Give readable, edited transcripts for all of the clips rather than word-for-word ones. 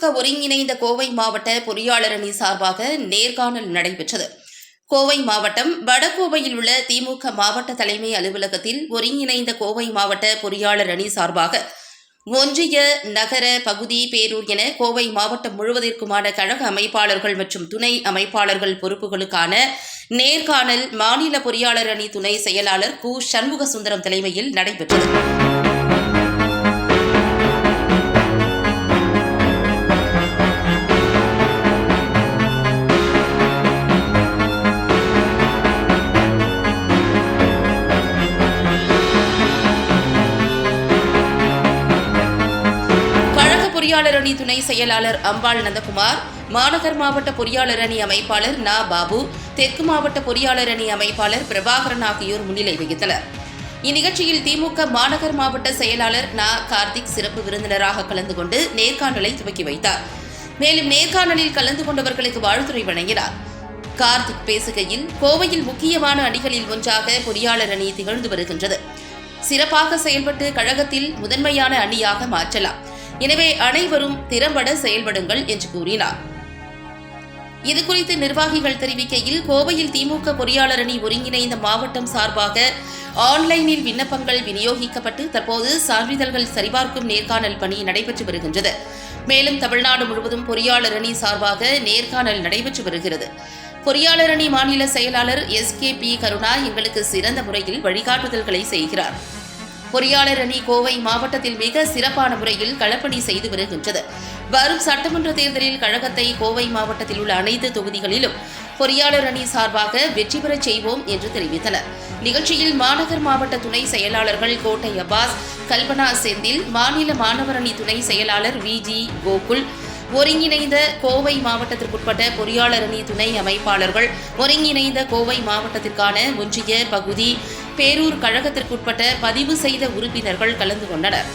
திமுக ஒருங்கிணைந்த கோவை மாவட்ட பொறியாளர் அணி சார்பாக நேர்காணல் நடைபெற்றது. கோவை மாவட்டம் வடகோவையில் உள்ள திமுக மாவட்ட தலைமை அலுவலகத்தில் ஒருங்கிணைந்த கோவை மாவட்ட பொறியாளர் அணி சார்பாக ஒன்றிய, நகர, பகுதி, பேரூர் என கோவை மாவட்டம் முழுவதற்குமான கழக அமைப்பாளர்கள் மற்றும் துணை அமைப்பாளர்கள் பொறுப்புகளுக்கான நேர்காணல் மாநில பொறியாளர் அணி துணை செயலாளர் கு. சண்முகசுந்தரம் தலைமையில் நடைபெற்றது. பொறியாளர் அணி துணை செயலாளர் அம்பாள் நந்தகுமார், மாநகர் மாவட்ட பொறியாளர் அணி அமைப்பாளர் நா. பாபு, தெற்கு மாவட்ட பொறியாளர் அணி அமைப்பாளர் பிரபாகரன் ஆகியோர் முன்னிலை வகித்தனர். இந்நிகழ்ச்சியில் திமுக மாநகர் மாவட்ட செயலாளர் நா. கார்த்திக் சிறப்பு விருந்தினராக கலந்து கொண்டு நேர்காணலை துவக்கி வைத்தார். மேலும் நேர்காணலில் கலந்து கொண்டவர்களுக்கு வாழ்த்துரை வழங்கினார். கார்த்திக் பேசுகையில், கோவையில் முக்கியமான அணிகளில் ஒன்றாக பொறியாளர் அணி திகழ்ந்து வருகின்றது. சிறப்பாக செயல்பட்டு கழகத்தில் முதன்மையான அணியாக மாற்றலாம். எனவே அனைவரும் திறம்பட செயல்படுங்கள் என்று கூறினார். இதுகுறித்து நிர்வாகிகள் தெரிவிக்கையில், கோவையில் திமுக பொறியாளர் அணி ஒருங்கிணைந்த மாவட்டம் சார்பாக ஆன்லைனில் விண்ணப்பங்கள் விநியோகிக்கப்பட்டு தற்போது சான்றிதழ்கள் சரிபார்க்கும் நேர்காணல் பணி நடைபெற்று வருகின்றது. மேலும் தமிழ்நாடு முழுவதும் பொறியாளர் அணி சார்பாக நேர்காணல் நடைபெற்று வருகிறது. பொறியாளர் அணி மாநில செயலாளர் SKP கருணா எங்களுக்கு சிறந்த முறையில் வழிகாட்டுதல்களை செய்கிறார். பொறியாளர் அணி கோவை மாவட்டத்தில் மிக சிறப்பான முறையில் களப்பணி செய்து வருகின்றது. வரும் சட்டமன்ற தேர்தலில் கழகத்தை கோவை மாவட்டத்தில் உள்ள அனைத்து தொகுதிகளிலும் பொறியாளர் அணி சார்பாக வெற்றி பெறச் செய்வோம் என்று தெரிவித்தனர். நிகழ்ச்சியில் மாநகர் மாவட்ட துணை செயலாளர்கள் கோட்டை அப்பாஸ், கல்பனா செந்தில், மாநில மாணவர் அணி துணை செயலாளர் VG கோகுல், ஒருங்கிணைந்த கோவை மாவட்டத்திற்குட்பட்ட பொறியாளர் அணி துணை அமைப்பாளர்கள், ஒருங்கிணைந்த கோவை மாவட்டத்திற்கான ஒன்றிய, பகுதி, பேரூர் கழகத்திற்குட்பட்ட பதிவு செய்த உறுப்பினர்கள் கலந்து கொண்டனர்.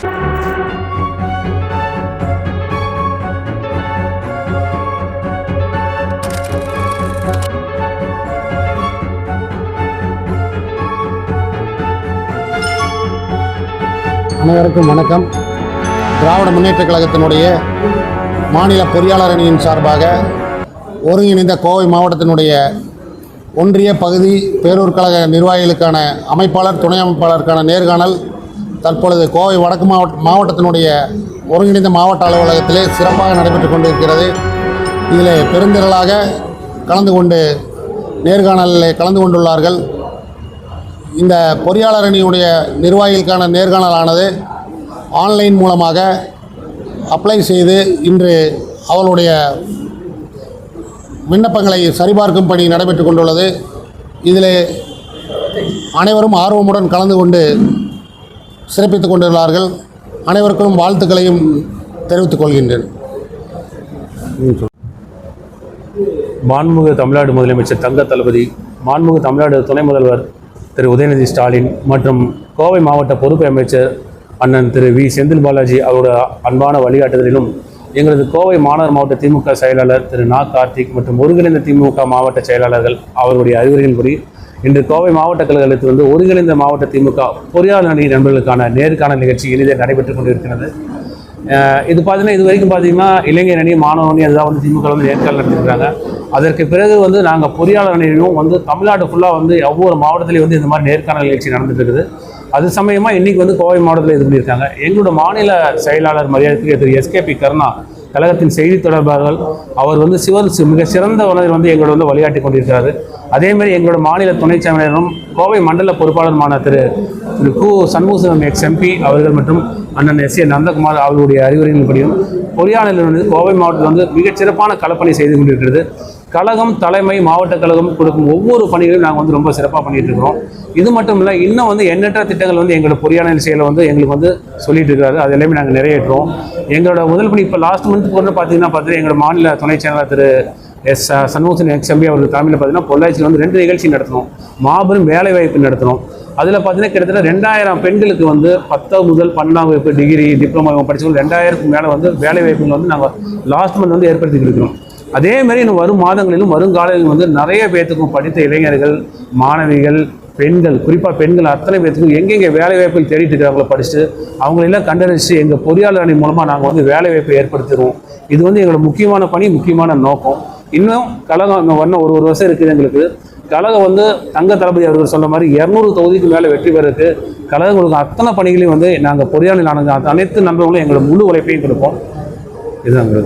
அனைவருக்கும் வணக்கம். திராவிட முன்னேற்றக் கழகத்தினுடைய மாநில பொறியாளர் அணியின் சார்பாக ஒருங்கிணைந்த கோவை மாவட்டத்தினுடைய ஒன்றிய, பகுதி, பேரூர் கழக நிர்வாகிகளுக்கான அமைப்பாளர், துணை அமைப்பாளருக்கான நேர்காணல் தற்பொழுது கோவை வடக்கு மாவட்டத்தினுடைய ஒருங்கிணைந்த மாவட்ட அலுவலகத்திலே சிறப்பாக நடைபெற்று கொண்டிருக்கிறது. இதில் பெருந்திரளாக கலந்து கொண்டு நேர்காணலில் கலந்து கொண்டுள்ளார்கள். இந்த பொறியாளர் அணியுடைய நிர்வாகிகளுக்கான நேர்காணலானது ஆன்லைன் மூலமாக அப்ளை செய்து இன்று அவர்களுடைய விண்ணப்பங்களை சரிபார்க்கும் பணி நடைபெற்று கொண்டுள்ளது. இதில் அனைவரும் ஆர்வமுடன் கலந்து கொண்டு சிறப்பித்துக் கொண்டுள்ளார்கள். அனைவருக்கும் வாழ்த்துக்களையும் தெரிவித்துக் கொள்கின்றேன். மாண்புமிகு தமிழ்நாடு முதலமைச்சர் தங்க தளபதி, மாண்புமிகு தமிழ்நாடு துணை முதல்வர் திரு உதயநிதி ஸ்டாலின் மற்றும் கோவை மாவட்ட பொறுப்பு அமைச்சர் அண்ணன் திரு வி. செந்தில் பாலாஜி அவரோட அன்பான வழிகாட்டுதலிலும் எங்களது கோவை மாநகர் மாவட்ட திமுக செயலாளர் திரு நா. கார்த்திக் மற்றும் ஒருங்கிணைந்த திமுக மாவட்ட செயலாளர்கள் அவர்களுடைய அறிவுரையின்படி இன்று கோவை மாவட்ட கழகத்தில் ஒருங்கிணைந்த மாவட்ட திமுக பொறியாளர் அணி நண்பர்களுக்கான நேர்காணல் நிகழ்ச்சி இனிதே நடைபெற்றுக் கொண்டிருக்கிறது. இது பார்த்தீங்கன்னா, இது வரைக்கும் பார்த்தீங்கன்னா இளைஞர் அணி, மாணவ அணி அதுதான் திமுக நேர்காணல் நடத்திருக்கிறாங்க. அதற்கு பிறகு நாங்கள் பொறியாளர் அணியிலும் தமிழ்நாடு ஃபுல்லாக ஒவ்வொரு மாவட்டத்திலையும் இந்த மாதிரி நேர்காணல் நிகழ்ச்சி நடந்துட்டு இருக்குது. அது சமயமாக இன்றைக்கி கோவை மாவட்டத்தில் இது பண்ணியிருக்காங்க. எங்களோட மாநில செயலாளர் மரியாதைக்குரிய திரு SKP கருணா கழகத்தின் செய்தி தொடர்பாளர்கள் அவர் மிக சிறந்த வகையில் எங்களோட வழிகாட்டி கொண்டிருக்கிறாரு. அதேமாதிரி எங்களோட மாநில துணை செயலாளரும் கோவை மண்டல பொறுப்பாளருமான திரு கு. சண்முகசுந்தரம் MP அவர்கள் மற்றும் அண்ணன் S. A. நந்தகுமார் அவர்களுடைய அறிவுரைகளின்படியும் பொறியாளர்கள் கோவை மாவட்டத்தில் மிகச் சிறப்பான களப்பணி செய்து கொண்டிருக்கிறது. கழகம் தலைமை, மாவட்ட கழகம் கொடுக்கும் ஒவ்வொரு பணிகளையும் நாங்கள் ரொம்ப சிறப்பாக பண்ணிட்டு இருக்கிறோம். இது மட்டும் இல்லை, இன்னும் எண்ணற்ற திட்டங்கள் எங்களோட பொறியாளர் செயலை எங்களுக்கு சொல்லிட்டு இருக்கிறாரு. அது எல்லாமே நாங்கள் நிறைவேற்றுவோம். எங்களோட முதல் பணி இப்போ லாஸ்ட் மந்த் பார்த்தீங்கன்னா எங்களோட மாநில துணை செயலாளர் திரு S. சண்முகசுந்தரம் MP அவர்கள் தலைமையில் பார்த்தீங்கன்னா பொள்ளாச்சியில் 2 நிகழ்ச்சி நடத்தணும். மாபெரும் வேலைவாய்ப்பு நடத்தணும். அதில் பார்த்தீங்கன்னா கிட்டத்தட்ட 2000 பெண்களுக்கு 10 முதல் 12ஆம் வகுப்பு டிகிரி, டிப்ளமோ படித்தவங்க 2000க்கு மேலே வேலைவாய்ப்புகள் நாங்கள் லாஸ்ட் மந்த் ஏற்படுத்திட்டு இருக்கிறோம். அதே மாதிரி இன்னும் வரும் மாதங்களிலும் வருங்காலையிலும் நிறைய பேர்த்துக்கும் படித்த இளைஞர்கள், மாணவிகள், பெண்கள், குறிப்பாக பெண்கள் அத்தனை பேர்த்துக்கும் எங்கெங்கே வேலைவாய்ப்புகள் தேடிட்டு இருக்கிறவங்கள படிச்சுட்டு அவங்களெல்லாம் கண்டறிச்சு எங்கள் பொறியாளர் அணி மூலமாக நாங்கள் வந்து வேலைவாய்ப்பை ஏற்படுத்திடுவோம். இது வந்து எங்களோட முக்கியமான பணி, முக்கியமான நோக்கம். இன்னும் கழகம் இன்னும் வரணும், ஒரு வருஷம் இருக்குது எங்களுக்கு. கழகம் வந்து தங்க தளபதி அவர்கள் சொன்ன மாதிரி 200 தொகுதிக்கு மேலே வெற்றி பெறதுக்கு கழகங்களுக்கு அத்தனை பணிகளையும் வந்து நாங்கள் பொறியாளர் ஆனது அனைத்து நண்பர்களும் எங்களோட முழு உழைப்பையும் கொடுப்போம். இதுதாங்க.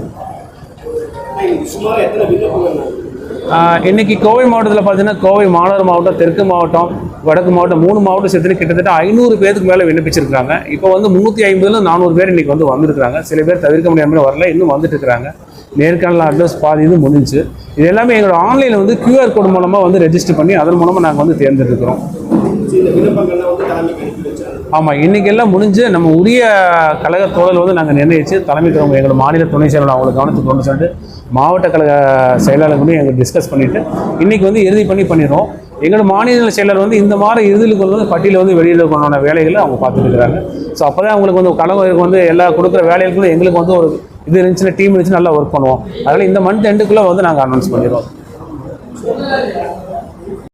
இன்னைக்கு கோவை மாவட்டத்தில் பார்த்தீங்கன்னா கோவை மாநகர் மாவட்டம், தெற்கு மாவட்டம், வடக்கு மாவட்டம் 3 மாவட்டம் சேர்த்து கிட்டத்தட்ட 500 பேருக்கு மேலே விண்ணப்பிச்சிருக்காங்க. இப்போ வந்து 350 400 பேர் இன்னைக்கு வந்து வந்திருக்காங்க. சில பேர் தவிர்க்க முடியாமல் வரல, இன்னும் வந்துட்டு இருக்கிறாங்க. நேர்காணல் அட்ரஸ் பாதி இது முடிஞ்சு. இது எல்லாமே எங்களோட ஆன்லைனில் வந்து QR கோடு மூலமாக வந்து ரெஜிஸ்டர் பண்ணி அதன் மூலமாக நாங்கள் வந்து தேர்ந்தெடுக்கிறோம். ஆமாம், இன்றைக்கி எல்லாம் முடிஞ்சு நம்ம உரிய கழக தோழல் வந்து நாங்கள் நிர்ணயித்து தலைமைக்கு எங்களோட மாநில துணை செயலாளர் அவங்களை கவனத்துக்கு கொண்டு சென்று மாவட்ட கழக செயலாளர் கூட எங்களுக்கு டிஸ்கஸ் பண்ணிவிட்டு இன்றைக்கி வந்து இறுதி பண்ணிடுறோம். எங்களோட மாநில செயலர் வந்து இந்த மாதிரி இறுதியில் கொண்டு வந்து பட்டியலில் வந்து வெளியில் கொண்டான வேலைகளை அவங்க பார்த்துட்டு இருக்கிறாங்க. ஸோ அப்போ தான் அவங்களுக்கு வந்து கழகம் வந்து எல்லா கொடுக்குற வேலைகளுக்கும் எங்களுக்கு வந்து ஒரு இது இருந்துச்சுன்னா டீம் இருந்துச்சு நல்லா ஒர்க் பண்ணுவோம். அதனால் இந்த மந்த் எண்டுக்குள்ளே வந்து நாங்கள் அனௌன்ஸ் பண்ணிடுவோம்.